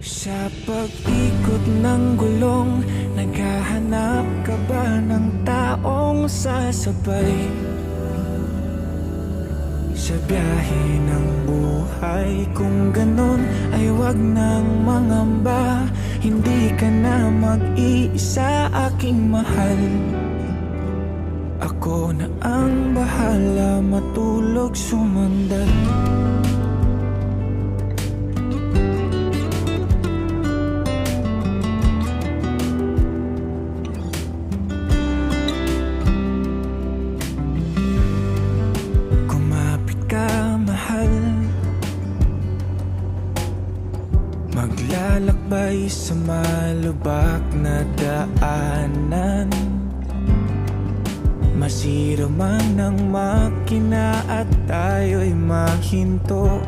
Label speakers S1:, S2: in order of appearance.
S1: Sa pag-ikot ng gulong, naghahanap ka ba ng taong sasabay? Sa biyahe ng buhay, kung ganon ay wag nang mangamba. Hindi ka na mag-iisa, aking mahal. Ako na ang bahala, matulog sumandal. Maglalakbay sa malubak na daanan, masira man ang makina at tayo'y mahinto.